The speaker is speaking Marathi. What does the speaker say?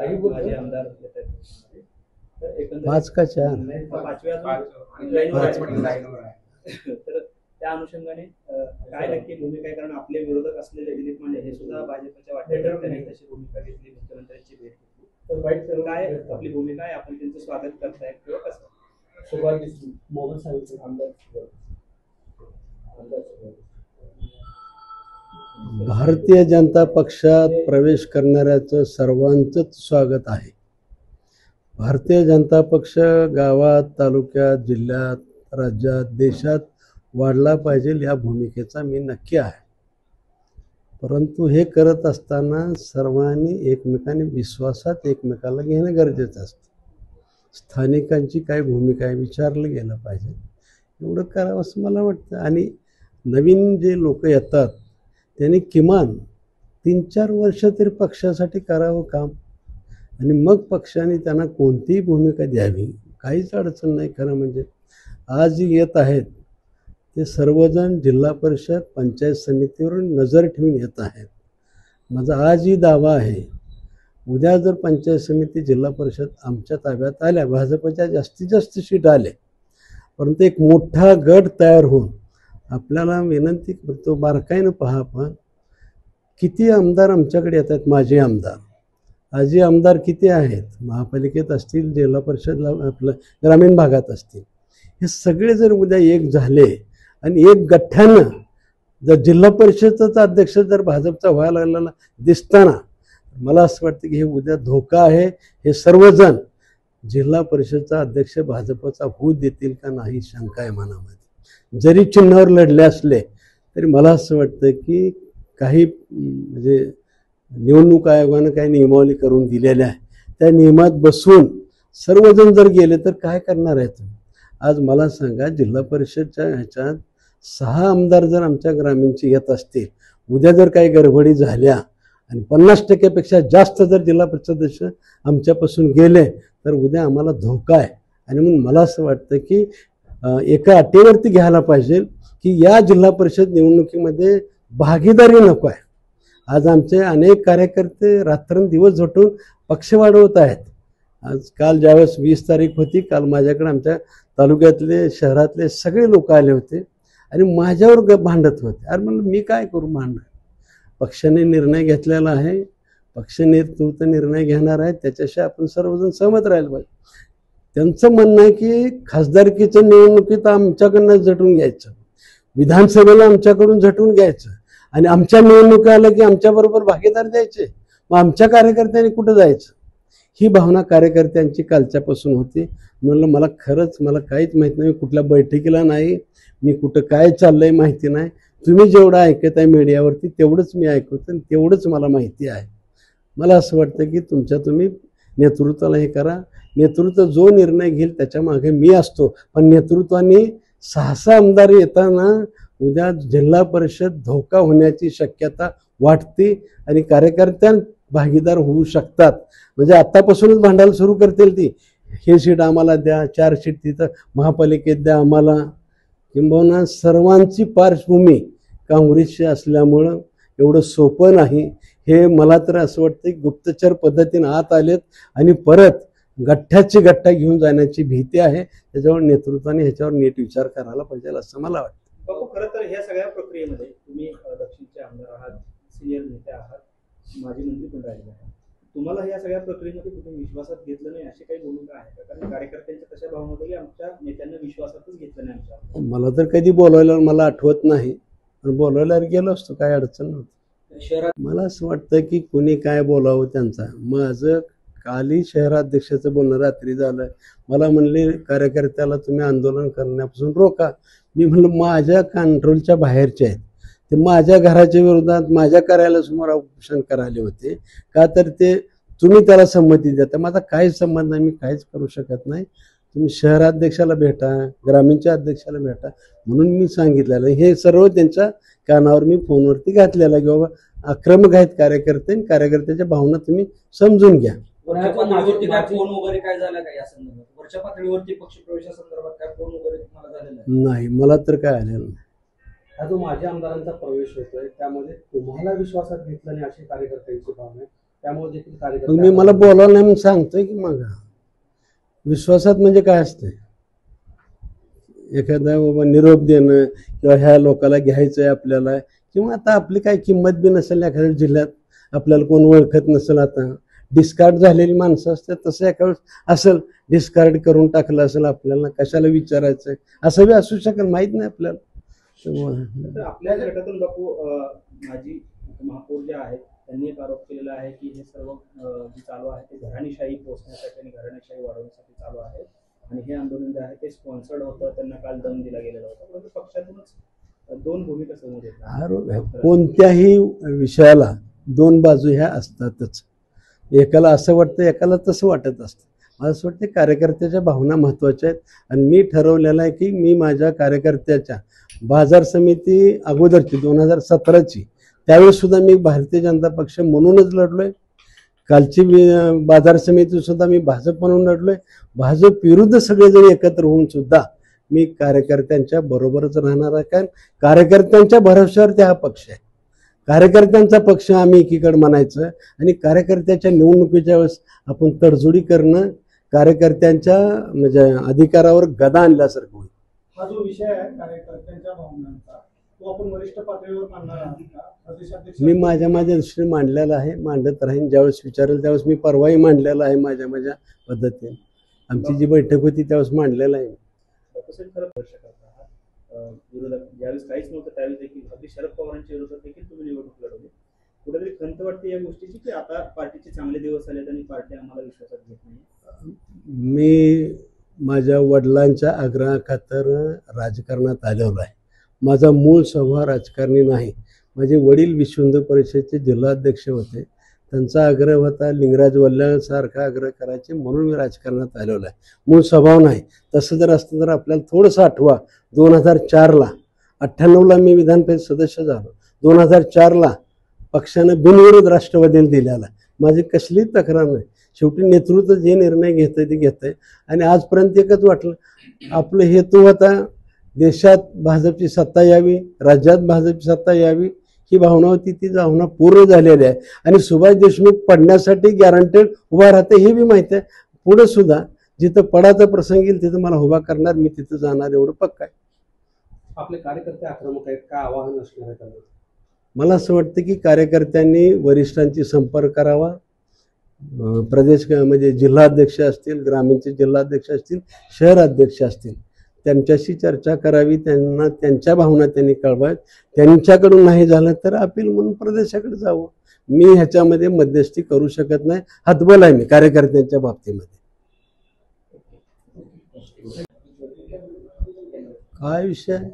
माझे आमदार पाच का चार तर त्या अनुषंगाने काय नक्की भूमिका आहे, कारण आपले विरोधक असलेले दिलीप मांडे हे सुद्धा भाजपच्या वाटेवर त्यांनी तशी भूमिका घेतली, मुख्यमंत्र्यांची भेट घेतली. तर काय आपली भूमिका आहे, आपण त्यांचं स्वागत करताय किंवा कसं? भारतीय जनता पक्षात प्रवेश करणाऱ्याचं सर्वांचंच स्वागत आहे. भारतीय जनता पक्ष गावात, तालुक्यात, जिल्ह्यात, राज्यात, देशात वाढला पाहिजे या भूमिकेचा मी नक्की आहे. परंतु हे करत असताना सर्वांनी एकमेकांनी विश्वासात एकमेकाला घेणं गरजेचं असतं. स्थानिकांची काय भूमिका आहे विचारलं गेलं पाहिजे, एवढं करावं असं मला वाटतं. आणि नवीन जे लोक येतात त्यांनी किमान 3-4 वर्ष तरी पक्षासाठी करावं काम, आणि मग पक्षाने त्यांना कोणतीही भूमिका द्यावी, काहीच अडचण नाही. खरं म्हणजे आज जे येत आहेत ते सर्वजण जिल्हा परिषद पंचायत समितीवरून नजर ठेवून येत आहेत. माझा आजही दावा आहे, उद्या जर पंचायत समिती जिल्हा परिषद आमच्या ताब्यात आल्या, भाजपच्या जास्तीत जास्त सीट आले, परंतु एक मोठा गट तयार होऊन आपल्याला विनंती करतो, बारकाईनं पहा. पण किती आमदार आमच्याकडे येत आहेत, माझे आमदार आजी आमदार किती आहेत, महापालिकेत असतील, जिल्हा परिषदला आपलं ग्रामीण भागात असतील, हे सगळे जर उद्या एक झाले आणि एक गठ्ठ्यानं जर जिल्हा परिषदेचा अध्यक्ष जर भाजपचा व्हायला लागलेला दिसताना मला असं वाटतं की हे उद्या धोका आहे. हे सर्वजण जिल्हा परिषदचा अध्यक्ष भाजपचा होऊ देतील का नाही शंका आहे मनामध्ये. जरी चिन्हावर लढले असले तरी मला असं वाटतं की काही म्हणजे निवडणूक आयोगानं काही नियमावली करून दिलेल्या आहे, त्या नियमात बसून सर्वजण जर गेले तर काय करणार आहे तुम्ही? आज मला सांगा, जिल्हा परिषदच्या ह्याच्यात 6 आमदार जर आमच्या ग्रामीणचे येत असतील, उद्या जर काही गडबडी झाल्या आणि 50% जास्त जर जिल्हा परिषद सदस्य आमच्यापासून गेले तर उद्या आम्हाला धोका आहे. आणि म्हणून मला असं वाटतं की एका अटीवरती घ्यायला पाहिजे की या जिल्हा परिषद निवडणुकीमध्ये भागीदारी नको आहे. आज आमचे अनेक कार्यकर्ते रात्रंदिवस झोटून पक्ष वाढवत आहेत. आज काल ज्यावेळेस 20 तारीख होती, काल माझ्याकडे आमच्या तालुक्यातले शहरातले सगळे लोक आले होते आणि माझ्यावर भांडत होते. अरे म्हणलं मी काय करू भांडण, पक्षाने निर्णय घेतलेला आहे, पक्ष नेतृत्व निर्णय घेणार आहे, त्याच्याशी आपण सर्वजण सहमत राहायला पाहिजे. त्यांचं म्हणणं आहे की खासदारकीच्या निवडणुकीत आमच्याकडनं झटून घ्यायचं, विधानसभेला आमच्याकडून झटून घ्यायचं आणि आमच्या निवडणुका आल्या की आमच्याबरोबर भागीदार द्यायचे, मग आमच्या कार्यकर्त्यांनी कुठं जायचं. ही भावना कार्यकर्त्यांची कालच्यापासून होती. म्हणलं मला खरंच मला काहीच माहीत नाही, कुठल्या बैठकीला नाही, मी कुठं काय चाललंय माहिती नाही. तुम्ही जेवढं ऐकत आहे मीडियावरती तेवढंच मी ऐकवतो आणि तेवढंच मला माहिती आहे. मला असं वाटतं की तुम्ही नेतृत्वाला हे करा, नेतृत्व जो निर्णय घेईल त्याच्या मागे मी असतो. पण नेतृत्वाने 6 आमदार येताना उद्या जिल्हा परिषद धोका होण्याची शक्यता वाटते आणि कार्यकर्त्यां भागीदार होऊ शकतात. म्हणजे आत्तापासूनच भांडायला सुरू करतील ती, हे सीट आम्हाला द्या, 4 सीट तिथं महापालिकेत द्या आम्हाला. किंबहुना सर्वांची पार्श्वभूमी काँग्रेसची असल्यामुळं एवढं सोपं नाही. हे मला तर असं वाटतं की गुप्तचर पद्धतीने आत आलेत आणि परत गठ्ठ्याची गठ्ठा घेऊन जाण्याची भीती आहे. त्याच्यावर नेतृत्वाने ह्याच्यावर नीट विचार करायला पाहिजे असं मला वाटतं. बाबू, खरं तर ह्या सगळ्या प्रक्रियेमध्ये तुम्ही दक्षिणचे आमदार आहात, सिनियर नेते आहात, माजी मंत्री पण राहिले आहात, तुम्हाला या सगळ्या प्रक्रियेमध्ये कुठे विश्वासात घेतलं नाही अशी काही भूमिका आहे का? कारण कार्यकर्त्यांच्या तशा भावना होत्या की आमच्या नेत्यांना विश्वासातच घेतलं नाही आमच्या. मला तर कधी बोलवायला मला आठवत नाही, पण बोलवायला गेलो असतो, काय अडचण नव्हती. शहरात मला असं वाटतं की कुणी काय बोलावं त्यांचा. माझं काली शहराध्यक्षाचं बोलणं रात्री झालं, मला म्हणले कार्यकर्त्याला तुम्ही आंदोलन करण्यापासून रोका. मी म्हणलं माझ्या कंट्रोलच्या बाहेरचे आहेत ते, माझ्या घराच्या विरोधात माझ्या कार्यालयासमोर उपोषण करायला होते का, तर ते तुम्ही त्याला संमती द्या. तर माझा काहीच संबंध नाही, मी काहीच करू शकत नाही. तुम्ही शहराध्यक्षाला भेटा, ग्रामीणच्या अध्यक्षाला भेटा म्हणून मी सांगितलेलं. हे सर्व त्यांच्या कानावर मी फोनवरती घातलेलं की बाबा आक्रमक आहेत कार्यकर्ते, कार्यकर्त्याच्या भावना तुम्ही समजून घ्या. फोन वगैरे काय झालं का या संदर्भात? वरच्या पातळीवरती पक्ष प्रवेशासंदर्भात काय फोन वगैरे तुम्हाला झालेला नाही? मला तर काय आलेलं नाही. हा जो माझ्या आमदारांचा प्रवेश होतोय त्यामध्ये तुम्हाला विश्वासात घेतलं नाही अशी कार्यकर्त्यांची भावना आहे. त्यामुळे देखील मग कार्यकर्ते मी मला बोलावलं नाही म्हणून सांगतोय की मग विश्वासात म्हणजे काय असते, एखादा बाबा निरोप देणं किंवा ह्या लोकाला घ्यायचंय आपल्याला, किंवा आता आपली काय किंमत बी नसेल एखाद्या जिल्ह्यात, आपल्याला कोण ओळखत नसेल, आता डिस्कार्ड झालेली माणसं असतात तसं एका वेळेस असेल, डिस्कार्ड करून टाकलं असेल, आपल्याला कशाला विचारायचं असं बी असू शकेल, माहीत नाही आपल्याला. तर आपल्या गटातून बापू माजी महापौर जे आहेत त्यांनी एक आरोप केलेला आहे की हे सर्व जे चालू आहे ते घराणेशाही पोचण्यासाठी आणि घराणेशाही वाढवण्यासाठी चालू आहे आणि हे आंदोलन जे आहे ते स्पॉन्सर्ड होतं, त्यांना काल दम दिला गेलेला होता. परंतु पक्षातूनच दोन भूमिका समोर येतात. कोणत्याही विषयाला दोन बाजू ह्या असतातच, एकाला असं वाटतं एकाला तसं वाटत असतं. मला असं वाटतं कार्यकर्त्याच्या भावना महत्त्वाच्या आहेत आणि मी ठरवलेलं आहे की मी माझ्या कार्यकर्त्याच्या बाजार समिती अगोदरची 2017ची त्यावेळेस सुद्धा मी भारतीय जनता पक्ष म्हणूनच लढलोय, कालची बाजार समिती सुद्धा मी भाजप म्हणून लढलोय, भाजप विरुद्ध सगळेजण एकत्र होऊन सुद्धा मी कार्यकर्त्यांच्या बरोबरच राहणार आहे. कारण कार्यकर्त्यांच्या भरोश्यावरती हा पक्ष आहे, कार्यकर्त्यांचा पक्ष आम्ही एकीकडे म्हणायचं आणि कार्यकर्त्याच्या निवडणुकीच्या वेळेस आपण तडजोडी करणं कार्यकर्त्यांच्या म्हणजे अधिकारावर गदा आणल्यासारखं होईल. हा जो विषय आहे कार्यकर्त्यांच्या भावनांचा तो आपण वरिष्ठ पातळीवर मांडणार आहात का? प्रदेशाध्यक्ष मी माझ्या दृष्टीने मांडलेला आहे, मांडत राहीन, ज्यावेळेस विचारेल त्यावेळेस. मी परवाही मांडलेला आहे माझ्या पद्धतीने, आमची जी बैठक होती त्यावेळेस मांडलेला आहे. विरोधात ज्यावेळेस काहीच नव्हतं त्यावेळेस देखील अगदी शरद पवारांच्या विरोधात देखील तुम्ही निवडणूक लढवली. कुठेतरी खंत वाटते या गोष्टीची की आता पार्टीचे चांगले दिवस आलेत आणि पार्टी आम्हाला विश्वासात घेत नाही. मी माझ्या वडिलांच्या आग्रहाखातर राजकारणात आलेलो आहे. माझा मूळ स्वभाव राजकारणी नाही. माझे वडील विश्व हिंदू परिषदेचे जिल्हाध्यक्ष होते, त्यांचा आग्रह होता, लिंगराज वल्ल्यासारखा आग्रह करायचे म्हणून मी राजकारणात आलेलो आहे, मूळ स्वभाव नाही. तसं जर असतं तर आपल्याला थोडंसं आठवा, 2004ला 98ला मी विधान परिषद सदस्य झालो, 2004ला पक्षानं बिनविरोध राष्ट्रवादीला दिलेला. माझी कसलीच तक्रार नाही. शेवटी नेतृत्व जे निर्णय घेतंय ते घेतंय आणि आजपर्यंत एकच वाटलं, आपलं हेतू होता देशात भाजपची सत्ता यावी, राज्यात भाजपची सत्ता यावी, ही भावना होती. ती भावना पूर्ण झालेली आहे आणि सुभाष देशमुख पडण्यासाठी गॅरंटेड उभा राहते हे बी माहिती आहे. पुढे सुद्धा जिथं पडाचा प्रसंग येईल तिथं मला उभा करणार, मी तिथं जाणार, एवढं पक्का आहे. आपले कार्यकर्ते आक्रमक आहेत, काय आवाहन असणार आहे त्यांना? मला असं वाटतं की कार्यकर्त्यांनी वरिष्ठांची संपर्क करावा, प्रदेश म्हणजे जिल्हाध्यक्ष असतील, ग्रामीणचे जिल्हाध्यक्ष असतील, शहर अध्यक्ष असतील, त्यांच्याशी चर्चा करावी, त्यांना त्यांच्या भावना त्यांनी कळवाव्यात. त्यांच्याकडून नाही झालं तर अपील म्हणून प्रदेशाकडे जावं. मी ह्याच्यामध्ये मध्यस्थी करू शकत नाही, हातबल आहे मी कार्यकर्त्यांच्या बाबतीमध्ये. काय विषय आहे?